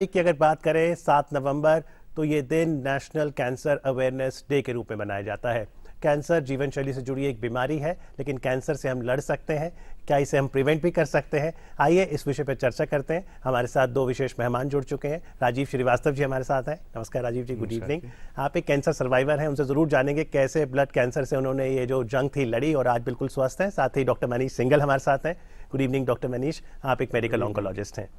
की अगर बात करें 7 नवंबर, तो ये दिन नेशनल कैंसर अवेयरनेस डे के रूप में मनाया जाता है। कैंसर जीवन शैली से जुड़ी एक बीमारी है, लेकिन कैंसर से हम लड़ सकते हैं। क्या इसे हम प्रिवेंट भी कर सकते हैं? आइए इस विषय पर चर्चा करते हैं। हमारे साथ दो विशेष मेहमान जुड़ चुके हैं। राजीव श्रीवास्तव जी हमारे साथ हैं। नमस्कार राजीव जी, गुड इवनिंग। आप एक कैंसर सर्वाइवर हैं, उनसे ज़रूर जानेंगे कैसे ब्लड कैंसर से उन्होंने ये जो जंग थी लड़ी और आज बिल्कुल स्वस्थ हैं। साथ ही डॉक्टर मनीष सिंगल हमारे साथ हैं। गुड इवनिंग डॉक्टर मनीष, आप एक मेडिकल ऑन्कोलॉजिस्ट हैं।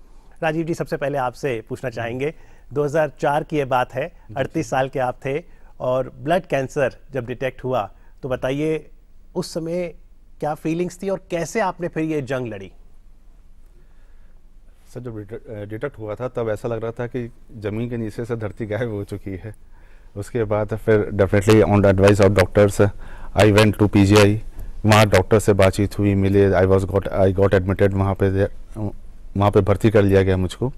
राजीव जी, सबसे पहले आपसे पूछना चाहेंगे, 2004 की ये बात है, 38 साल के आप थे और ब्लड कैंसर जब डिटेक्ट हुआ, तो बताइए उस समय क्या फीलिंग्स थी और कैसे आपने फिर ये जंग लड़ी? सर, जब डिटेक्ट हुआ था तब ऐसा लग रहा था कि ज़मीन के नीचे से धरती गायब हो चुकी है। उसके बाद फिर definitely on the advice of doctors I went to PGI. वहाँ डॉक्टर से बातचीत हुई, मिले, आई गॉट एडमिटेड। वहाँ पे भर्ती कर लिया गया मुझको।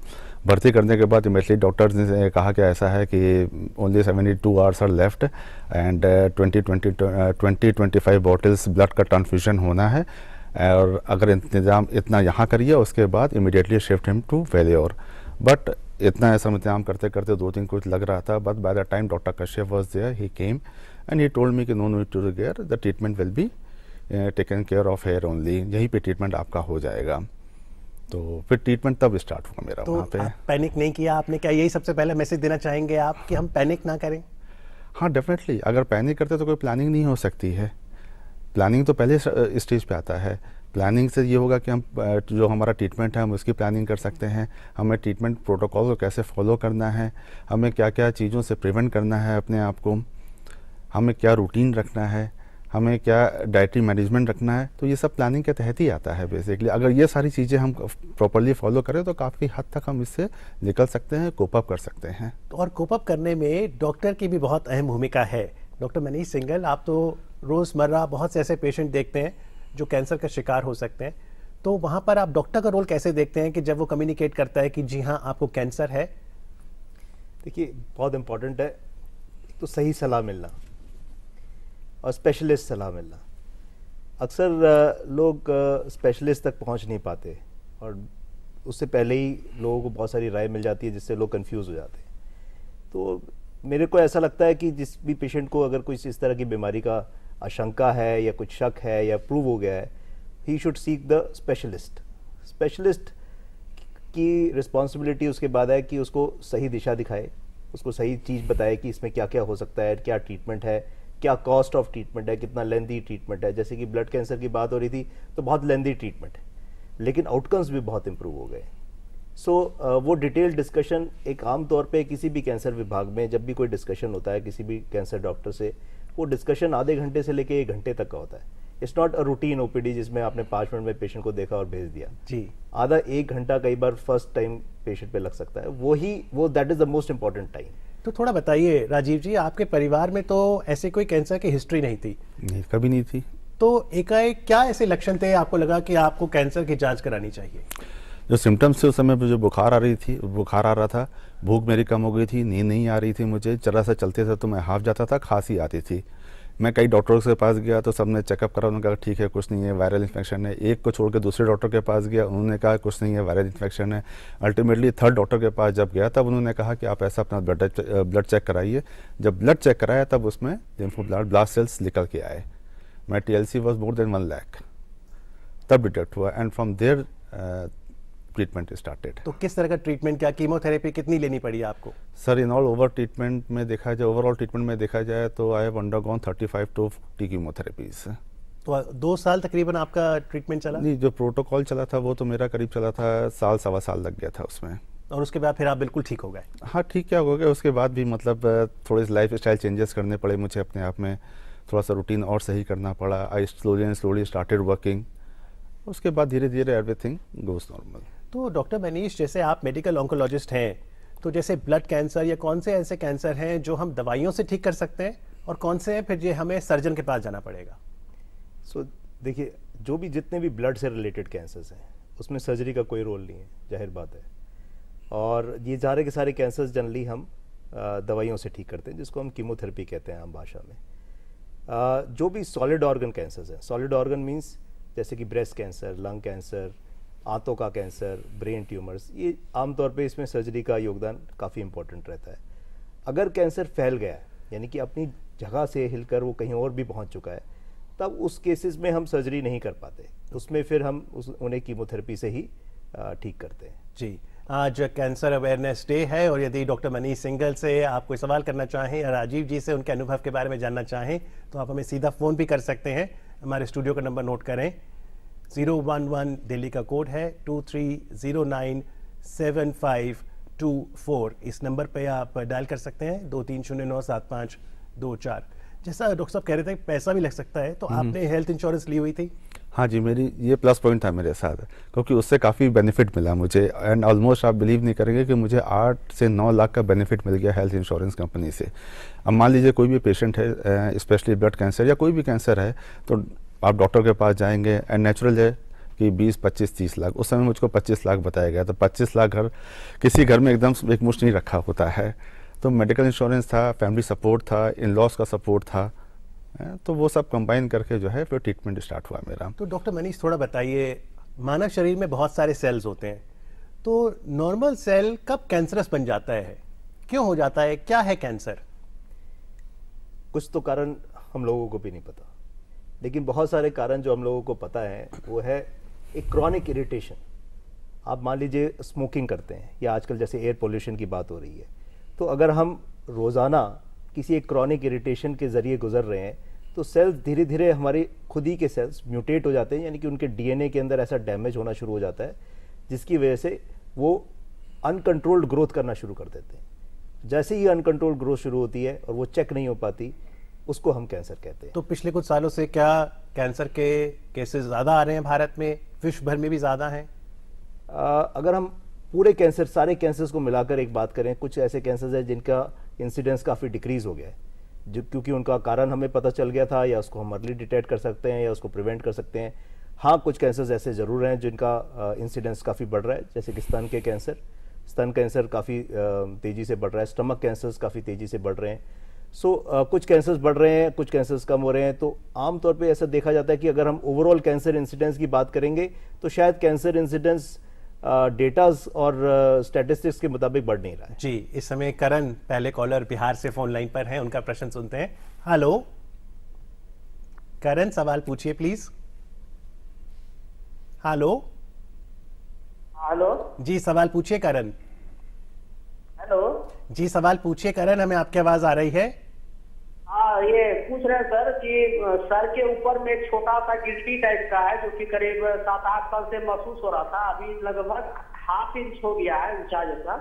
भर्ती करने के बाद इमीडिएटली डॉक्टर्स ने कहा कि ऐसा है कि only 72 hours are left and 20-25 bottles blood का ट्रांसफ्यूजन होना है, और अगर इंतज़ाम इतना यहाँ करिए उसके बाद immediately shift him to Vellore. But इतना ऐसा इंतजाम करते करते 2 दिन कुछ लग रहा था, but by the time doctor Kashyap was there, he came and he told me कि no need to care, the treatment will be taken care of here only, यहीं पे ट्रीटमेंट आपका हो जाएगा। तो फिर ट्रीटमेंट तब स्टार्ट हुआ मेरा। तो वहाँ पे आप पैनिक नहीं किया आपने? क्या यही सबसे पहले मैसेज देना चाहेंगे आप कि हम पैनिक ना करें? हाँ, डेफिनेटली अगर पैनिक करते तो कोई प्लानिंग नहीं हो सकती है। प्लानिंग तो पहले स्टेज पे आता है। प्लानिंग से ये होगा कि हम जो हमारा ट्रीटमेंट है हम उसकी प्लानिंग कर सकते हैं, हमें ट्रीटमेंट प्रोटोकॉल को कैसे फॉलो करना है, हमें क्या क्या चीज़ों से प्रिवेंट करना है अपने आप को, हमें क्या रूटीन रखना है, हमें क्या डाइटरी मैनेजमेंट रखना है। तो ये सब प्लानिंग के तहत ही आता है बेसिकली। अगर ये सारी चीज़ें हम प्रॉपरली फॉलो करें तो काफ़ी हद तक हम इससे निकल सकते हैं, कोप अप कर सकते हैं। तो और कोप अप करने में डॉक्टर की भी बहुत अहम भूमिका है। डॉक्टर मनीष सिंगल, आप तो रोज़मर्रा बहुत से ऐसे पेशेंट देखते हैं जो कैंसर का शिकार हो सकते हैं, तो वहाँ पर आप डॉक्टर का रोल कैसे देखते हैं कि जब वो कम्युनिकेट करता है कि जी हाँ आपको कैंसर है? देखिए, बहुत इम्पॉर्टेंट है एक तो सही सलाह मिलना और स्पेशलिस्ट सलाह मिलना। अक्सर लोग स्पेशलिस्ट तक पहुंच नहीं पाते और उससे पहले ही लोगों को बहुत सारी राय मिल जाती है जिससे लोग कंफ्यूज हो जाते हैं। तो मेरे को ऐसा लगता है कि जिस भी पेशेंट को अगर कोई इस तरह की बीमारी का आशंका है या कुछ शक है या प्रूव हो गया है, he should seek the specialist. Specialist की रिस्पॉन्सिबिलिटी उसके बाद है कि उसको सही दिशा दिखाए, उसको सही चीज़ बताए कि इसमें क्या क्या हो सकता है, क्या ट्रीटमेंट है, क्या कॉस्ट ऑफ ट्रीटमेंट है, कितना लेंथी ट्रीटमेंट है। जैसे कि ब्लड कैंसर की बात हो रही थी तो बहुत लेंथी ट्रीटमेंट है, लेकिन आउटकम्स भी बहुत इंप्रूव हो गए। वो डिटेल डिस्कशन एक आम तौर पे किसी भी कैंसर विभाग में जब भी कोई डिस्कशन होता है किसी भी कैंसर डॉक्टर से, वो डिस्कशन आधे घंटे से लेके 1 घंटे तक का होता है। It's not a routine OPD जिसमें आपने 5 मिनट में पेशेंट को देखा और भेज दिया जी। आधा 1 घंटा कई बार फर्स्ट टाइम पेशेंट पे लग सकता है। वो that is the most important time. तो थोड़ा बताइए राजीव जी, आपके परिवार में तो ऐसे कोई कैंसर की हिस्ट्री नहीं थी, नहीं, कभी नहीं थी। तो एकाएक क्या ऐसे लक्षण थे आपको लगा कि आपको कैंसर की जांच करानी चाहिए? जो सिम्टम्स थे उस समय पे, जो बुखार आ रहा था, भूख मेरी कम हो गई थी, नींद नहीं आ रही थी मुझे, जरा सा चलते थे तो मैं हाफ जाता था, खांसी आती थी। मैं कई डॉक्टरों के पास गया तो सबने चेकअप करा, उन्होंने कहा ठीक है कुछ नहीं है, वायरल इन्फेक्शन है। एक को छोड़ के दूसरे डॉक्टर के पास गया, उन्होंने कहा कुछ नहीं है, वायरल इन्फेक्शन है। अल्टीमेटली थर्ड डॉक्टर के पास जब गया तब उन्होंने कहा कि आप ऐसा अपना ब्लड चेक कराइए। जब ब्लड चेक कराया तब उसमें ब्लास्ट सेल्स निकल के आए। My TLC was more than 1 lakh, तब डिटेक्ट हुआ and from there treatment started. तो किस तरह का ट्रीटमेंट, क्या कीमोथेरेपी कितनी लेनी पड़ी आपको? Sir, in all overall treatment में देखा जाए तो I have undergone 35 to 40 chemotherapies. तो 2 साल तकरीबन आपका ट्रीटमेंट चला? नहीं, जो प्रोटोकॉल चला था वो तो मेरा करीब चला था साल सवा साल लग गया था उसमें। और उसके बाद फिर आप बिल्कुल ठीक हो गए? हाँ, ठीक क्या हो गया। उसके बाद भी मतलब थोड़े लाइफ स्टाइल चेंजेस करने पड़े मुझे अपने आप में, थोड़ा सा रूटीन और सही करना पड़ा। आई स्लोली स्टार्टेड वर्किंग। उसके बाद धीरे धीरे एवरीथिंग गोज नॉर्मल। तो डॉक्टर मनीष, जैसे आप मेडिकल ऑन्कोलॉजिस्ट हैं, तो जैसे ब्लड कैंसर या कौन से ऐसे कैंसर हैं जो हम दवाइयों से ठीक कर सकते हैं और कौन से हैं फिर जो हमें सर्जन के पास जाना पड़ेगा? देखिए, जो भी जितने भी ब्लड से रिलेटेड कैंसर्स हैं उसमें सर्जरी का कोई रोल नहीं है, जाहिर बात है। और ये सारे के सारे कैंसर्स जनरली हम दवाइयों से ठीक करते हैं, जिसको हम कीमोथेरेपी कहते हैं आम भाषा में। जो भी सॉलिड ऑर्गन कैंसर्स हैं, सॉलिड ऑर्गन मीन्स जैसे कि ब्रेस्ट कैंसर, लंग कैंसर, आंतों का कैंसर, ब्रेन ट्यूमर्स, ये आमतौर पे इसमें सर्जरी का योगदान काफ़ी इम्पोर्टेंट रहता है। अगर कैंसर फैल गया है, यानी कि अपनी जगह से हिलकर वो कहीं और भी पहुंच चुका है, तब उस केसेस में हम सर्जरी नहीं कर पाते। उसमें फिर हम उन्हें कीमोथेरेपी से ही ठीक करते हैं। जी, आज कैंसर अवेयरनेस डे है और यदि डॉक्टर मनीष सिंघल से आप कोई सवाल करना चाहें या राजीव जी से उनके अनुभव के बारे में जानना चाहें तो आप हमें सीधा फ़ोन भी कर सकते हैं। हमारे स्टूडियो का नंबर नोट करें, 011 दिल्ली का कोड है, 23097524। इस नंबर पे आप डायल कर सकते हैं, 23097524। जैसा डॉक्टर साहब कह रहे थे पैसा भी लग सकता है, तो आपने हेल्थ इंश्योरेंस ली हुई थी? हाँ जी, मेरी ये प्लस पॉइंट था मेरे साथ, क्योंकि उससे काफ़ी बेनिफिट मिला मुझे। एंड ऑलमोस्ट आप बिलीव नहीं करेंगे कि मुझे 8 से 9 लाख का बेनिफिट मिल गया हेल्थ इंश्योरेंस कंपनी से। अब मान लीजिए कोई भी पेशेंट है, स्पेशली ब्लड कैंसर या कोई भी कैंसर है, तो आप डॉक्टर के पास जाएंगे एंड नेचुरल है कि 20, 25, 30 लाख, उस समय मुझको 25 लाख बताया गया। तो 25 लाख किसी घर में एकदम एक मुश्त नहीं रखा होता है। तो मेडिकल इंश्योरेंस था, फैमिली सपोर्ट था, इन लॉज का सपोर्ट था, तो वो सब कंबाइन करके जो है फिर ट्रीटमेंट स्टार्ट हुआ मेरा। तो डॉक्टर मनीष थोड़ा बताइए, मानव शरीर में बहुत सारे सेल्स होते हैं, तो नॉर्मल सेल कब कैंसरस बन जाता है, क्यों हो जाता है, क्या है कैंसर? कुछ तो कारण हम लोगों को भी नहीं पता, लेकिन बहुत सारे कारण जो हम लोगों को पता है वो है एक क्रॉनिक इरिटेशन। आप मान लीजिए स्मोकिंग करते हैं या आजकल जैसे एयर पोल्यूशन की बात हो रही है, तो अगर हम रोज़ाना किसी एक क्रॉनिक इरिटेशन के ज़रिए गुजर रहे हैं तो सेल्स धीरे धीरे, हमारी खुद ही के सेल्स म्यूटेट हो जाते हैं, यानी कि उनके डीएनए के अंदर ऐसा डैमेज होना शुरू हो जाता है जिसकी वजह से वो अनकंट्रोल्ड ग्रोथ करना शुरू कर देते हैं। जैसे ही अनकंट्रोल्ड ग्रोथ शुरू होती है और वो चेक नहीं हो पाती, उसको हम कैंसर कहते हैं। तो पिछले कुछ सालों से क्या कैंसर के केसेस ज़्यादा आ रहे हैं भारत में, विश्व भर में भी ज़्यादा हैं? अगर हम पूरे कैंसर, सारे कैंसर्स को मिलाकर एक बात करें, कुछ ऐसे कैंसर्स हैं जिनका इंसिडेंस काफ़ी डिक्रीज हो गया है, जो क्योंकि उनका कारण हमें पता चल गया था, या उसको हम अर्ली डिटेक्ट कर सकते हैं या उसको प्रिवेंट कर सकते हैं। हाँ, कुछ कैंसर्स ऐसे ज़रूर हैं जिनका इंसिडेंस काफ़ी बढ़ रहा है, जैसे कि स्तन कैंसर काफ़ी तेज़ी से बढ़ रहा है, स्टमक कैंसर्स काफ़ी तेज़ी से बढ़ रहे हैं। कुछ कैंसर्स बढ़ रहे हैं, कुछ कैंसर्स कम हो रहे हैं। तो आमतौर पे ऐसा देखा जाता है कि अगर हम ओवरऑल कैंसर इंसिडेंस की बात करेंगे तो शायद कैंसर इंसिडेंस डेटाज और स्टैटिस्टिक्स के मुताबिक बढ़ नहीं रहा है। जी, इस समय करण पहले कॉलर बिहार से फोन लाइन पर हैं, उनका प्रश्न सुनते हैं। हेलो करण, सवाल पूछिए प्लीज। हेलो हेलो जी, सवाल पूछिए करण। हेलो। जी, सवाल पूछिए करण, हमें आपकी आवाज आ रही है। हाँ, ये पूछ रहे हैं सर कि सर के ऊपर में एक छोटा सा गिल्टी टाइप का है जो कि करीब 7-8 साल से महसूस हो रहा था, अभी लगभग 1/2 इंच हो गया है ऊंचा जैसा।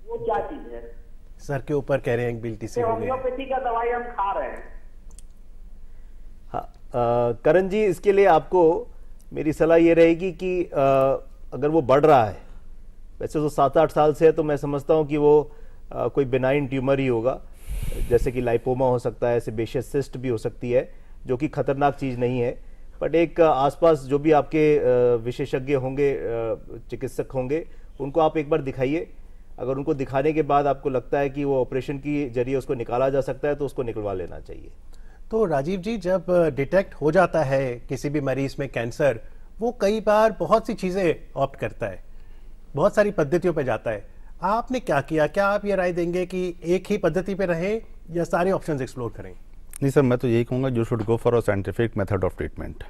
वो क्या चीज है? सर के ऊपर कह रहे हैं बिल्टी सी हो गई है। होम्योपैथी का दवाई हम खा रहे हैं। हाँ, करण जी, इसके लिए आपको मेरी सलाह ये रहेगी कि अगर वो बढ़ रहा है, वैसे तो 7-8 साल से है, तो मैं समझता हूँ कि वो कोई बिनाइन ट्यूमर ही होगा, जैसे कि लाइपोमा हो सकता है, सेबेशियस सिस्ट भी हो सकती है, जो कि खतरनाक चीज़ नहीं है। बट एक आसपास जो भी आपके विशेषज्ञ होंगे, चिकित्सक होंगे, उनको आप एक बार दिखाइए। अगर उनको दिखाने के बाद आपको लगता है कि वो ऑपरेशन की जरिए उसको निकाला जा सकता है तो उसको निकलवा लेना चाहिए। तो राजीव जी, जब डिटेक्ट हो जाता है किसी भी मरीज में कैंसर, वो कई बार बहुत सी चीज़ें ऑप्ट करता है, बहुत सारी पद्धतियों पे जाता है। आपने क्या किया? क्या आप ये राय देंगे कि एक ही पद्धति पे रहें या सारे ऑप्शंस एक्सप्लोर करें? नहीं सर, मैं तो यही कहूँगा, you should go for a scientific method of treatment.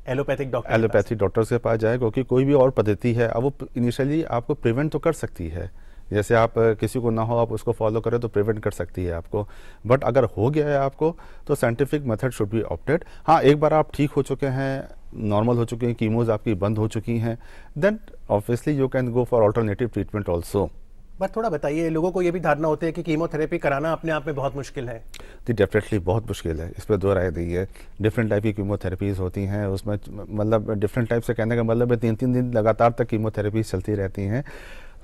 Allopathic doctor, allopathy doctor के पास जाए, क्योंकि कोई भी और पद्धति है, अब वो इनिशियली आपको प्रिवेंट तो कर सकती है, जैसे आप किसी को ना हो आप उसको फॉलो करें तो प्रिवेंट कर सकती है आपको। बट अगर हो गया है आपको तो scientific method should be opted. हाँ, एक बार आप ठीक हो चुके हैं, नॉर्मल हो चुके हैं, कीमोज आपकी बंद हो चुकी हैं, then obviously you can go for alternative treatment also. But थोड़ा बताइए, लोगों को ये भी धारणा होती है कि कीमोथेरेपी कराना अपने आप में बहुत मुश्किल है। जी, डेफिनेटली बहुत मुश्किल है, इस पर दो राय दी है। डिफरेंट टाइप की कीमोथेरेपीज़ होती हैं, उसमें मतलब डिफरेंट टाइप से कहने का मतलब है 3-3 दिन लगातार तक कीमोथेरेपीज चलती रहती हैं।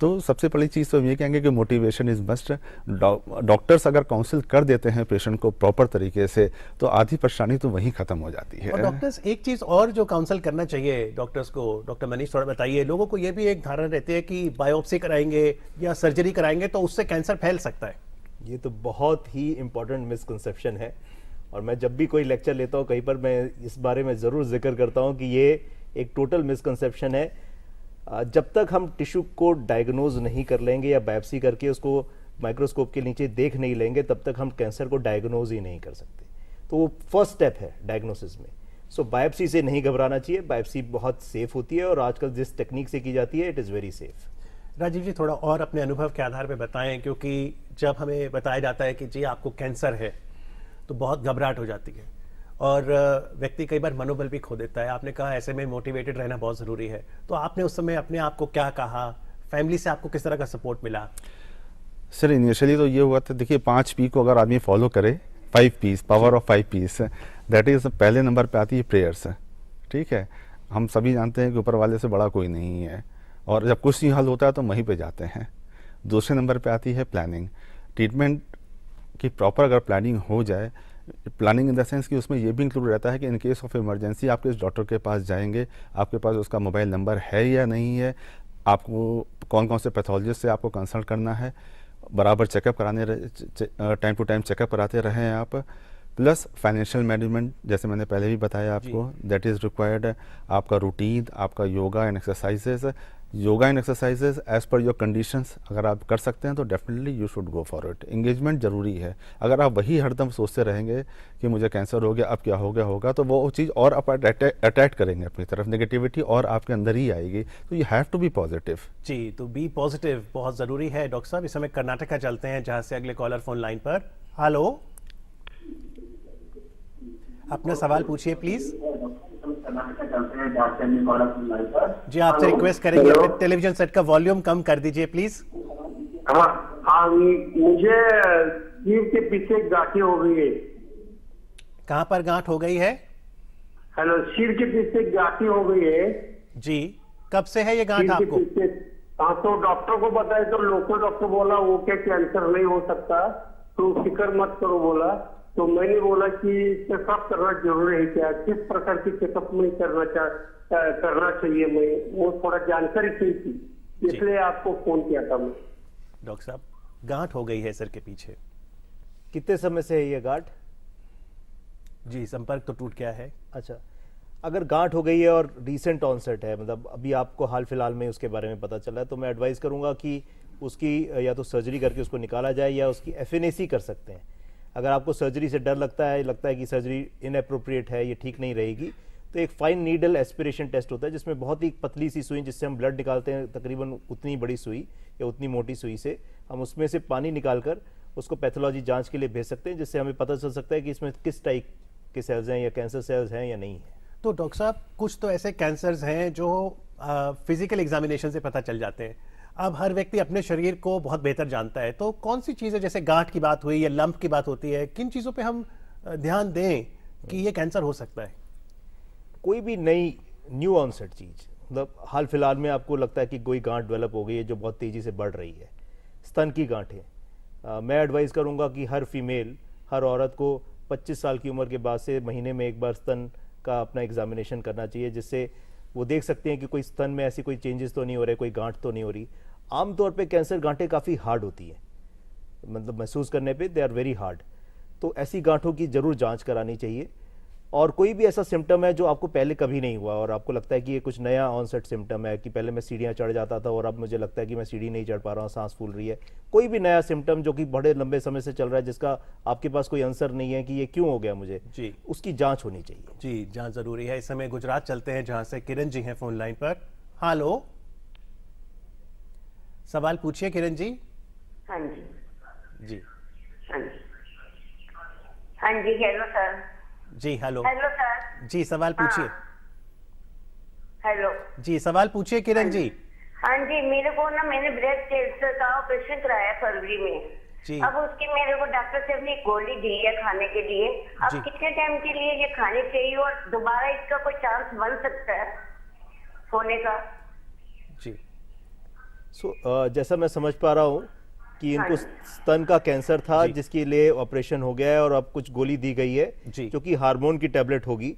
तो सबसे बड़ी चीज़ तो हम ये कहेंगे कि मोटिवेशन इज़ मस्ट। डॉक्टर्स अगर काउंसिल कर देते हैं पेशेंट को प्रॉपर तरीके से, तो आधी परेशानी तो वहीं ख़त्म हो जाती है। और डॉक्टर्स, एक चीज़ और जो काउंसिल करना चाहिए डॉक्टर्स को, डॉक्टर मनीष थोड़ा बताइए। लोगों को ये भी एक धारणा रहती है कि बायोप्सी कराएंगे या सर्जरी कराएंगे तो उससे कैंसर फैल सकता है। ये तो बहुत ही इम्पोर्टेंट मिसकंसेप्शन है, और मैं जब भी कोई लेक्चर लेता हूँ कहीं पर मैं इस बारे में ज़रूर जिक्र करता हूँ कि ये एक टोटल मिसकंसेप्शन है। जब तक हम टिश्यू को डायग्नोज नहीं कर लेंगे या बायोप्सी करके उसको माइक्रोस्कोप के नीचे देख नहीं लेंगे, तब तक हम कैंसर को डायग्नोज ही नहीं कर सकते। तो वो फर्स्ट स्टेप है डायग्नोसिस में। सो बायोप्सी से नहीं घबराना चाहिए, बायोप्सी बहुत सेफ होती है और आजकल जिस टेक्निक से की जाती है it is very safe. Rajiv ji, थोड़ा और अपने अनुभव के आधार पे बताएं, क्योंकि जब हमें बताया जाता है कि जी आपको कैंसर है तो बहुत घबराहट हो जाती है और व्यक्ति कई बार मनोबल भी खो देता है। आपने कहा ऐसे में मोटिवेटेड रहना बहुत ज़रूरी है, तो आपने उस समय अपने आप को क्या कहा, फैमिली से आपको किस तरह का सपोर्ट मिला? सर इनिशियली तो ये हुआ था, देखिए 5 P को अगर आदमी फॉलो करे, 5 Ps, power of 5 Ps, that is पहले नंबर पे आती है प्रेयर्स। ठीक है, हम सभी जानते हैं कि ऊपर वाले से बड़ा कोई नहीं है और जब कुछ नहीं हल होता है तो वहीं पे जाते हैं। दूसरे नंबर पे आती है प्लानिंग। ट्रीटमेंट की प्रॉपर अगर प्लानिंग हो जाए, प्लानिंग इन द सेंस कि उसमें ये भी इंक्लूड रहता है कि इन केस ऑफ इमरजेंसी आप किस डॉक्टर के पास जाएंगे, आपके पास उसका मोबाइल नंबर है या नहीं है, आपको कौन कौन से पैथोलॉजिस्ट से आपको कंसल्ट करना है, बराबर चेकअप कराने टाइम टू टाइम चेकअप कराते रहें आप, प्लस फाइनेंशियल मैनेजमेंट जैसे मैंने पहले भी बताया आपको, दैट इज़ रिक्वायर्ड। आपका रूटीन, आपका yoga and exercises as per your conditions अगर आप कर सकते हैं तो definitely you should go for it. Engagement जरूरी है। अगर आप वही हरदम सोचते रहेंगे कि मुझे कैंसर हो गया, अब क्या हो गया होगा, तो वो चीज़ और आप अटैक करेंगे अपनी तरफ, नेगेटिविटी और आपके अंदर ही आएगी। तो you have to be positive. जी, तो बी पॉजिटिव बहुत ज़रूरी है। डॉक्टर साहब, इस समय कर्नाटका चलते हैं जहाँ से अगले कॉलर फोन लाइन पर। हेलो, अपना सवाल पूछिए प्लीज। जी, आपसे रिक्वेस्ट करेंगे अपने टेलीविजन सेट का वॉल्यूम कम कर दीजिए प्लीज। हाँ, मुझे सिर के पीछे गांठें हो गई है। कहाँ पर गांठ हो गई है? हेलो, सिर के पीछे गांठें हो गई है। जी, कब से है ये गांठ सिर के आपको? पीछे। हाँ, तो डॉक्टर को बताया तो लोकल डॉक्टर बोला वो क्या कैंसर नहीं हो सकता, तो फिक्र मत करो बोला। तो मैंने बोला कि चेकअप करना जरूरी है क्या, किस प्रकार की चेकअप में करना चाहिए, मैं वो थोड़ा जानकारी चाहिए थी, इसलिए आपको फोन किया था मैं। डॉक्टर साहब, गांठ हो गई है सर के पीछे। कितने समय से है ये गांठ? जी, संपर्क तो टूट गया है। अच्छा, अगर गांठ हो गई है और रीसेंट ऑनसेट है, मतलब अभी आपको हाल फिलहाल में उसके बारे में पता चला है, तो मैं एडवाइस करूंगा कि उसकी या तो सर्जरी करके उसको निकाला जाए या उसकी FNAC कर सकते हैं। अगर आपको सर्जरी से डर लगता है कि सर्जरी इनअप्रोप्रिएट है, ये ठीक नहीं रहेगी, तो एक फाइन नीडल एस्पिरेशन टेस्ट होता है जिसमें बहुत ही पतली सी सुई जिससे हम ब्लड निकालते हैं, तकरीबन उतनी बड़ी सुई या उतनी मोटी सुई से हम उसमें से पानी निकालकर उसको पैथोलॉजी जांच के लिए भेज सकते हैं, जिससे हमें पता चल सकता है कि इसमें किस टाइप के सेल्स हैं या कैंसर सेल्स हैं या नहीं है। तो डॉक्टर साहब, कुछ तो ऐसे कैंसर्स हैं जो फिजिकल एग्जामिनेशन से पता चल जाते हैं। अब हर व्यक्ति अपने शरीर को बहुत बेहतर जानता है, तो कौन सी चीज़ें, जैसे गांठ की बात हुई या लंप की बात होती है, किन चीज़ों पे हम ध्यान दें कि ये कैंसर हो सकता है? कोई भी नई न्यू ऑनसेट चीज़, मतलब हाल फिलहाल में आपको लगता है कि कोई गांठ डेवलप हो गई है जो बहुत तेज़ी से बढ़ रही है, स्तन की गांठें, मैं एडवाइस करूंगा कि हर फीमेल, हर औरत को 25 साल की उम्र के बाद से महीने में एक बार स्तन का अपना एग्जामिनेशन करना चाहिए, जिससे वो देख सकते हैं कि कोई स्तन में ऐसी कोई चेंजेस तो नहीं हो रहे, कोई गांठ तो नहीं हो रही। आमतौर पे कैंसर गांठें काफ़ी हार्ड होती हैं, मतलब महसूस करने पे दे आर वेरी हार्ड, तो ऐसी गांठों की ज़रूर जांच करानी चाहिए। और कोई भी ऐसा सिम्टम है जो आपको पहले कभी नहीं हुआ और आपको लगता है कि ये कुछ नया ऑनसेट सिम्टम है, कि पहले मैं सीढ़ियाँ चढ़ जाता था और अब मुझे लगता है कि मैं सीढ़ी नहीं चढ़ पा रहा हूँ, सांस फूल रही है, कोई भी नया सिम्टम जो कि बड़े लंबे समय से चल रहा है, जिसका आपके पास कोई आंसर नहीं है कि ये क्यों हो गया मुझे, जी, उसकी जांच होनी चाहिए। जी, जांच जरूरी है। इस समय गुजरात चलते हैं जहां से किरण जी हैं फोन लाइन पर। हेलो, सवाल पूछिए किरण जी। हाँ जी। जी, हाँ जी। हाँ जी, हेलो सर। जी, हेलो। Hello sir. जी, सवाल पूछिए। हेलो। जी, सवाल पूछिए किरण जी। हाँ जी, मेरे को ना, मैंने ब्रेस्ट कैंसर का ऑपरेशन कराया फरवरी में जी। अब उसकी मेरे को डॉक्टर से अपनी गोली दी है खाने के लिए। अब जी। कितने टाइम के लिए ये खानी चाहिए और दोबारा इसका कोई चांस बन सकता है होने का? जी, जैसा मैं समझ पा रहा हूँ कि इनको स्तन का कैंसर था जी। जिसके लिए ऑपरेशन हो गया है और अब कुछ गोली दी गई है जी। जो कि हार्मोन की टैबलेट होगी।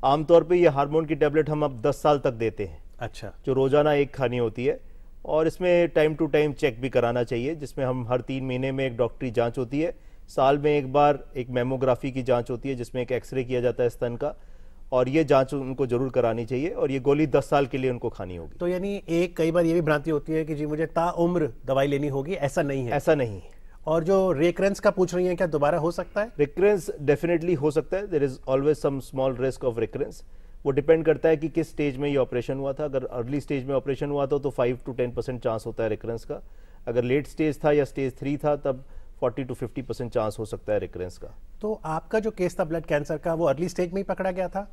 आमतौर पे ये हार्मोन की टैबलेट हम अब 10 साल तक देते हैं, अच्छा, जो रोजाना एक खानी होती है, और इसमें टाइम टू टाइम चेक भी कराना चाहिए, जिसमें हम हर 3 महीने में एक डॉक्टरी जांच होती है, साल में एक बार एक मेमोग्राफी की जांच होती है जिसमें एक एक्सरे किया जाता है स्तन का, और ये जांच उनको जरूर करानी चाहिए, और ये गोली 10 साल के लिए उनको खानी होगी। तो यानी एक कई बार ये भी भ्रांति होती है कि जी मुझे ताउम्र दवाई लेनी होगी, ऐसा नहीं है। ऐसा नहीं है। और जो रेकरेंस का पूछ रही हैं, क्या दोबारा हो सकता है? रिकरेंस डेफिनेटली हो सकता है, there is always some small risk of recurrence. वो डिपेंड करता है कि किस स्टेज में ये ऑपरेशन हुआ था। अगर अर्ली स्टेज में ऑपरेशन हुआ था तो 5 to 10% चांस होता है रिकरेंस का। अगर लेट स्टेज था या स्टेज 3 था तब 40 to 50% चांस हो सकता है रिकरेंस का। तो आपका जो केस था ब्लड कैंसर का, वो अर्ली स्टेज में ही पकड़ा गया था?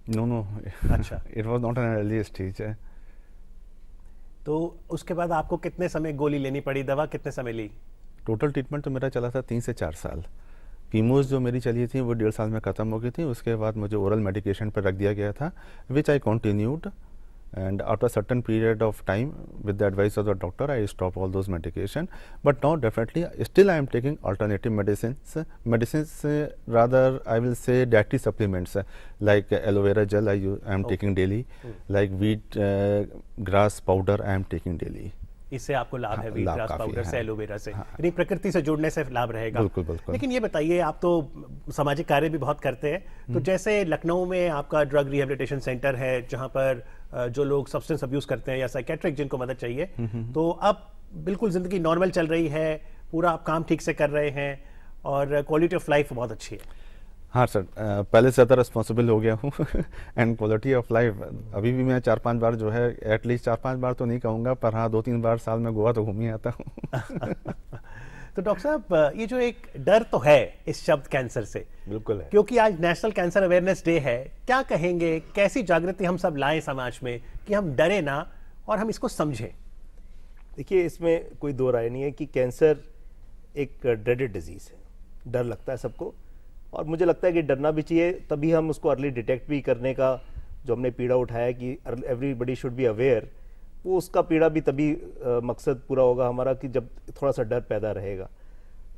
नो अच्छा। It was not an early stage. तो उसके बाद आपको कितने समय गोली लेनी पड़ी, दवा कितने समय ली? टोटल ट्रीटमेंट तो मेरा चला था 3 से 4 साल। कीमोज जो मेरी चली थी वो 1.5 साल में ख़त्म हो गई थी। उसके बाद मुझे ओरल मेडिकेशन पर रख दिया गया था, which I continued, and after a certain period of time with the advice of the doctor I stop all those medication, but now definitely still I am taking alternative medicines, rather I will say dietary supplements, like aloe vera gel I am taking daily, like wheat grass powder I am taking daily. इससे आपको लाभ है, हाँ, wheat लाभ grass काफ़ी powder है। से, aloe vera से, यानी प्रकृति से जुड़ने से लाभ रहेगा। बिल्कुल बिल्कुल। लेकिन ये बताइए, आप तो सामाजिक कार्य भी बहुत करते हैं, तो जैसे लखनऊ में आपका ड्रग रिहेबिलिटेशन सेंटर है जहां पर जो लोग सब्सटेंस अब्यूज करते हैं या साइकेट्रिक जिनको मदद चाहिए, तो अब बिल्कुल जिंदगी नॉर्मल चल रही है, पूरा आप काम ठीक से कर रहे हैं और क्वालिटी ऑफ लाइफ बहुत अच्छी है। हाँ सर, पहले से ज़्यादा रिस्पॉन्सिबल हो गया हूँ एंड क्वालिटी ऑफ लाइफ अभी भी मैं 4-5 बार जो है, एटलीस्ट 4-5 बार तो नहीं कहूँगा, पर हाँ 2-3 बार साल में गोवा तो घूम ही आता हूँ। तो डॉक्टर साहब, ये जो एक डर तो है इस शब्द कैंसर से, बिल्कुल है। क्योंकि आज नेशनल कैंसर अवेयरनेस डे है, क्या कहेंगे, कैसी जागृति हम सब लाएं समाज में कि हम डरे ना और हम इसको समझें? देखिए, इसमें कोई दो राय नहीं है कि कैंसर एक ड्रेडेड डिजीज है, डर लगता है सबको, और मुझे लगता है कि डरना भी चाहिए, तभी हम उसको अर्ली डिटेक्ट भी करने का जो हमने पीड़ा उठाया कि एवरीबडी शुड बी अवेयर, वो उसका पीड़ा भी तभी मकसद पूरा होगा हमारा कि जब थोड़ा सा डर पैदा रहेगा।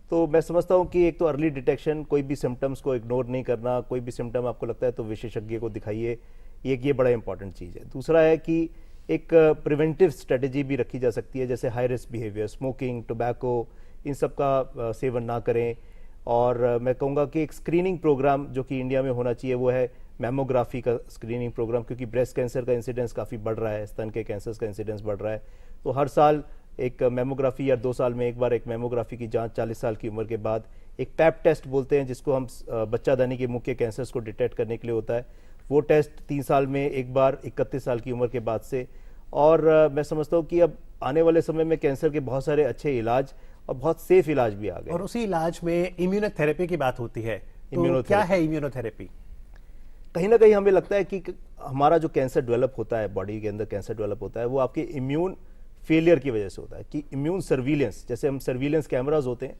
तो मैं समझता हूँ कि एक तो अर्ली डिटेक्शन, कोई भी सिम्टम्स को इग्नोर नहीं करना, कोई भी सिम्टम आपको लगता है तो विशेषज्ञ को दिखाइए, ये बड़ा इंपॉर्टेंट चीज़ है। दूसरा है कि एक प्रिवेंटिव स्ट्रेटजी भी रखी जा सकती है, जैसे high risk behaviour, smoking, tobacco, इन सब का सेवन ना करें। और मैं कहूँगा कि एक स्क्रीनिंग प्रोग्राम जो कि इंडिया में होना चाहिए वो है मैमोग्राफी का स्क्रीनिंग प्रोग्राम, क्योंकि ब्रेस्ट कैंसर का इंसिडेंस काफ़ी बढ़ रहा है, स्तन के कैंसर का इंसिडेंस बढ़ रहा है। तो हर साल एक मैमोग्राफी या 2 साल में एक बार एक मैमोग्राफी की जांच 40 साल की उम्र के बाद, एक पैप टेस्ट बोलते हैं जिसको हम बच्चादानी के मुख्य कैंसर्स को डिटेक्ट करने के लिए होता है, वो टेस्ट 3 साल में एक बार 31 साल की उम्र के बाद से। और मैं समझता हूँ कि अब आने वाले समय में कैंसर के बहुत सारे अच्छे इलाज और बहुत सेफ इलाज भी आ गए। और उसी इलाज में इम्यूनोथेरेपी की बात होती है, तो क्या है इम्यूनोथेरेपी? कहीं ना कहीं हमें लगता है कि हमारा जो कैंसर डेवलप होता है, बॉडी के अंदर कैंसर डेवलप होता है, वो आपके इम्यून फेलियर की वजह से होता है। कि इम्यून सर्विलेंस, जैसे हम सर्विलेंस कैमराज होते हैं,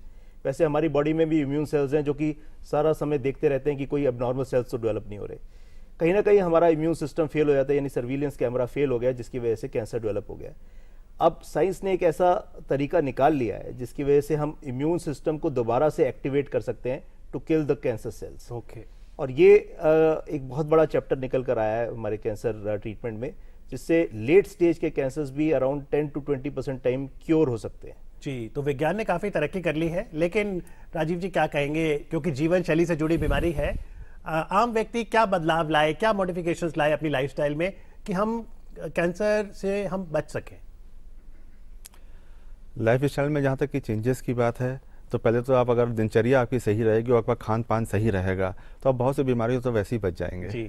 वैसे हमारी बॉडी में भी इम्यून सेल्स हैं जो कि सारा समय देखते रहते हैं कि कोई अबनॉर्मल सेल्स तो डेवलप नहीं हो रहे। कहीं ना कहीं हमारा इम्यून सिस्टम फेल हो जाता है, यानी सर्विलेंस कैमरा फेल हो गया, जिसकी वजह से कैंसर डेवलप हो गया। अब साइंस ने एक ऐसा तरीका निकाल लिया है जिसकी वजह से हम इम्यून सिस्टम को दोबारा से एक्टिवेट कर सकते हैं to kill the cancer cells. Okay. और ये एक बहुत बड़ा चैप्टर निकल कर आया है हमारे कैंसर ट्रीटमेंट में, जिससे लेट स्टेज के कैंसर्स भी अराउंड 10 to 20% टाइम क्योर हो सकते हैं। जी, तो विज्ञान ने काफी तरक्की कर ली है, लेकिन राजीव जी क्या कहेंगे, क्योंकि जीवन शैली से जुड़ी बीमारी है, आम व्यक्ति क्या बदलाव लाए, क्या मॉडिफिकेशंस लाए अपनी लाइफस्टाइल में कि हम कैंसर से हम बच सकें? लाइफ स्टाइल में जहाँ तक कि चेंजेस की बात है, तो पहले तो आप अगर दिनचर्या आपकी सही रहेगी और आपका खान पान सही रहेगा तो आप बहुत सी बीमारियों तो वैसे ही बच जाएंगे।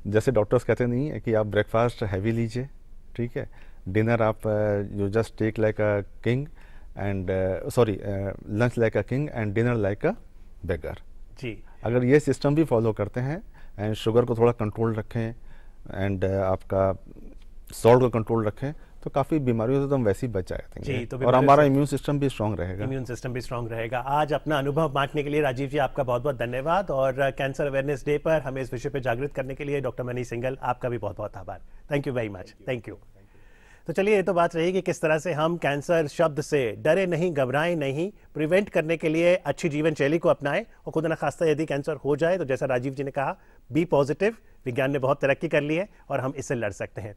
जैसे डॉक्टर्स कहते नहीं है कि आप ब्रेकफास्ट हैवी लीजिए, ठीक है, डिनर आप you just take like a king and lunch like a king and dinner like a beggar. जी, अगर ये सिस्टम भी फॉलो करते हैं एंड शुगर को थोड़ा कंट्रोल रखें एंड आपका सॉल्ट को कंट्रोल रखें तो काफ़ी बीमारियों से तो हम वैसे ही बच जाएंगे, तो और हमारा इम्यून सिस्टम भी स्ट्रांग रहेगा। इम्यून सिस्टम भी स्ट्रांग रहेगा। आज अपना अनुभव बांटने के लिए राजीव जी आपका बहुत बहुत धन्यवाद, और कैंसर अवेयरनेस डे पर हमें इस विषय पर जागृत करने के लिए डॉक्टर मनीष सिंघल, आपका भी बहुत बहुत आभार। Thank you very much. Thank you. तो चलिए, ये तो बात रही कि किस तरह से हम कैंसर शब्द से डरे नहीं, घबराएं नहीं, प्रिवेंट करने के लिए अच्छी जीवन शैली को अपनाएं, और खुदा न खास्ता यदि कैंसर हो जाए तो जैसा राजीव जी ने कहा, बी पॉजिटिव, विज्ञान ने बहुत तरक्की कर ली है और हम इससे लड़ सकते हैं।